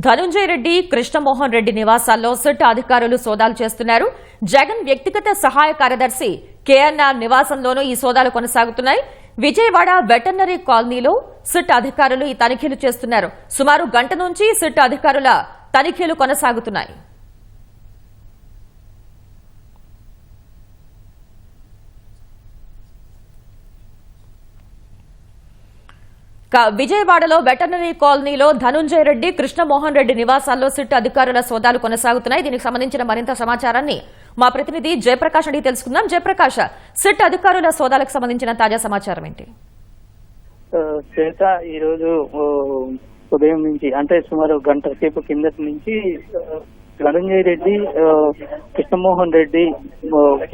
Dhanunjaya Reddy, Krishnamohan Reddy నివాసాల్లో SIT అధికారులు సోదాలు చేస్తున్నారు. జగన్ వ్యక్తిగత సహాయ కార్యదర్శి కేఎన్ఆర్ నివాసంలోనూ ఈ సోదాలు కొనసాగుతున్నాయి. విజయవాడ వెటర్నరీ కాలనీలో సిట్ అధికారులు ఈ తనిఖీలు చేస్తున్నారు. సుమారు గంట నుంచి సిట్ అధికారుల తనిఖీలు కొనసాగుతున్నాయి. విజయవాడలో వెటర్నరీ కాలనీలో ధనుంజయ రెడ్డి, కృష్ణమోహన్ రెడ్డి నివాసాల్లో సిట్ అధికారుల సోదాలు కొనసాగుతున్నాయి. దీనికి సంబంధించిన మరింత సమాచారాన్ని మా ప్రతినిధి జయప్రకాష్ అడిగి తెలుసుకుందాం. జయప్రకాష్, సిట్ అధికారుల సోదాలకు సంబంధించిన తాజా సమాచారం ఏంటి? శ్వేత, ఈ రోజు ఉదయం నుంచి అంటే సుమారు గంట సేపు కిందటి నుంచి ధనుంజయ రెడ్డి, కృష్ణమోహన్ రెడ్డి,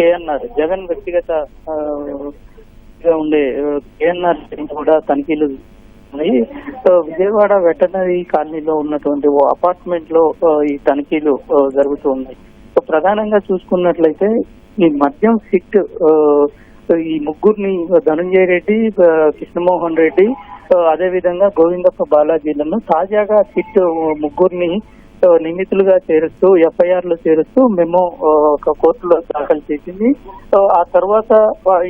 కేఎన్ఆర్ జగన్ వ్యక్తిగత ఉండే కేఎన్ఆర్ కూడా తనిఖీలు విజయవాడ వెటర్నరీ కాలనీలో ఉన్నటువంటి ఓ అపార్ట్మెంట్ లో ఈ తనిఖీలు జరుగుతూ ఉన్నాయి. ప్రధానంగా చూసుకున్నట్లయితే ఈ మద్యం సిట్ ఈ ముగ్గురిని ధనుంజయ రెడ్డి, కృష్ణమోహన్ రెడ్డి, అదే విధంగా గోవిందప్ప బాలాజీలను తాజాగా సిట్ ముగ్గురిని నిందితులుగా చేరుస్తూ ఎఫ్ఐఆర్ లో చేరుస్తూ మెమో ఒక కోర్టులో దాఖలు చేసింది. ఆ తర్వాత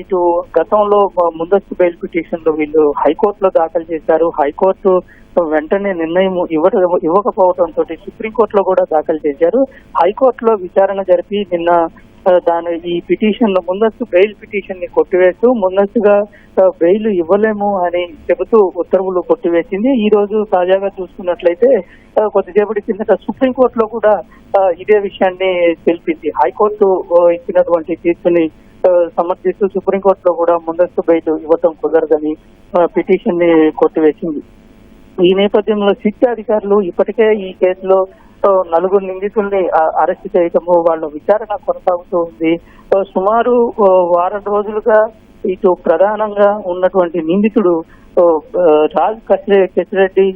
ఇటు గతంలో ముందస్తు బెయిల్ పిటిషన్ లో వీళ్ళు హైకోర్టులో దాఖలు చేశారు. హైకోర్టు వెంటనే నిర్ణయం ఇవ్వకపోవడంతో సుప్రీంకోర్టులో కూడా దాఖలు చేశారు. హైకోర్టులో విచారణ జరిపి నిన్న ఈ పిటిషన్ ముందస్తు బెయిల్ పిటిషన్ ని కొట్టివేస్తూ ముందస్తుగా బెయిల్ ఇవ్వలేము అని చెబుతూ ఉత్తర్వులు కొట్టివేసింది. ఈ రోజు తాజాగా చూసుకున్నట్లయితే కొద్దిసేపటి కిందట సుప్రీంకోర్టులో కూడా ఇదే విషయాన్ని తెలిపింది. హైకోర్టు ఇచ్చినటువంటి తీర్పుని సమర్థిస్తూ సుప్రీంకోర్టులో కూడా ముందస్తు బెయిల్ ఇవ్వటం కుదరదని పిటిషన్ ని కొట్టివేసింది. ఈ నేపథ్యంలో సిట్ అధికారులు ఇప్పటికే ఈ కేసులో 4 నిందితుల్ని అరెస్ట్ చేయటము, వాళ్ళ విచారణ కొనసాగుతూ ఉంది. సుమారు వారం రోజులుగా ఇటు ప్రధానంగా ఉన్నటువంటి నిందితుడు రాజ్ కసిరెడ్డి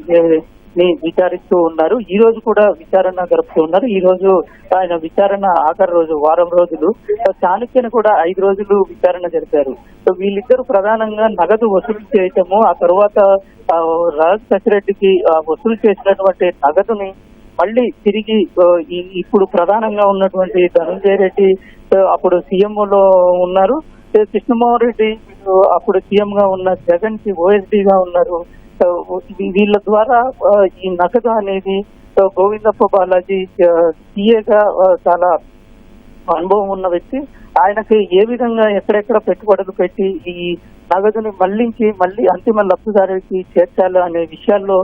ని విచారిస్తూ ఉన్నారు. ఈ రోజు కూడా విచారణ జరుపుతూ ఉన్నారు. ఈ రోజు ఆయన విచారణ ఆఖరి రోజు, వారం రోజులు. చాణక్యను కూడా 5 రోజులు విచారణ జరిపారు. వీళ్ళిద్దరు ప్రధానంగా నగదు వసూలు చేయటము, ఆ తర్వాత రాజ్ కసిరెడ్డికి వసూలు చేసినటువంటి నగదుని మళ్ళీ తిరిగి ఇప్పుడు ప్రధానంగా ఉన్నటువంటి ధనుంజయ రెడ్డి అప్పుడు సీఎం లో ఉన్నారు, కృష్ణమోహన్ రెడ్డి అప్పుడు సీఎం గా ఉన్న జగన్ కి ఓఎస్డీ గా ఉన్నారు. వీళ్ళ ద్వారా ఈ నగదు అనేది గోవిందప్ప బాలాజీ సీఏగా చాలా అనుభవం ఉన్న వ్యక్తి. ఆయనకి ఏ విధంగా ఎక్కడెక్కడ పెట్టుబడులు పెట్టి ఈ నగదుని మళ్ళీ అంతిమ లబ్ధిదారుడికి చేర్చాలి అనే విషయాల్లో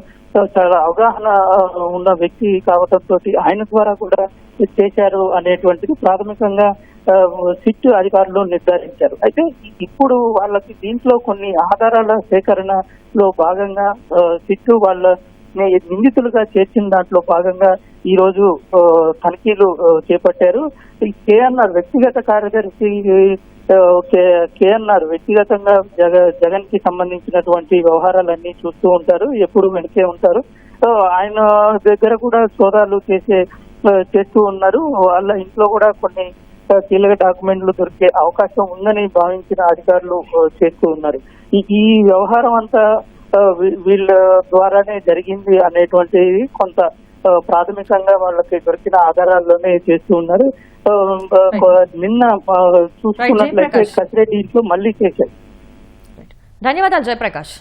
చాలా అవగాహన ఉన్న వ్యక్తి కావడంతో ఆయన ద్వారా కూడా చేశారు అనేటువంటిది ప్రాథమికంగా సిట్ అధికారులు నిర్ధారించారు. అయితే ఇప్పుడు వాళ్ళకి దీంట్లో కొన్ని ఆధారాల సేకరణలో భాగంగా సిట్ వాళ్ళ నిందితులుగా చేర్చిన దాంట్లో భాగంగా ఈ రోజు తనిఖీలు చేపట్టారు. ఈ కేఎన్ఆర్ వ్యక్తిగత కార్యదర్శి కేఎన్ఆర్ వ్యక్తిగతంగా జగన్ కి సంబంధించినటువంటి వ్యవహారాలన్నీ చూస్తూ ఉంటారు, ఎప్పుడు వెనకే ఉంటారు. ఆయన దగ్గర కూడా సోదాలు చేస్తూ ఉన్నారు. వాళ్ళ ఇంట్లో కూడా కొన్ని కీలక డాక్యుమెంట్లు దొరికే అవకాశం ఉందని భావించిన అధికారులు చేస్తూ ఉన్నారు. ఈ వ్యవహారం అంతా వీళ్ళ ద్వారానే జరిగింది అనేటువంటిది కొంత ప్రాథమికంగా వాళ్ళకి దొరికిన ఆధారాల్లోనే చేస్తూ ఉన్నారు. నిన్న చూసుకున్నట్లయితే కసిరెడ్డి ఇంట్లో మళ్ళీ చేశారు. ధన్యవాదాలు జయప్రకాష్.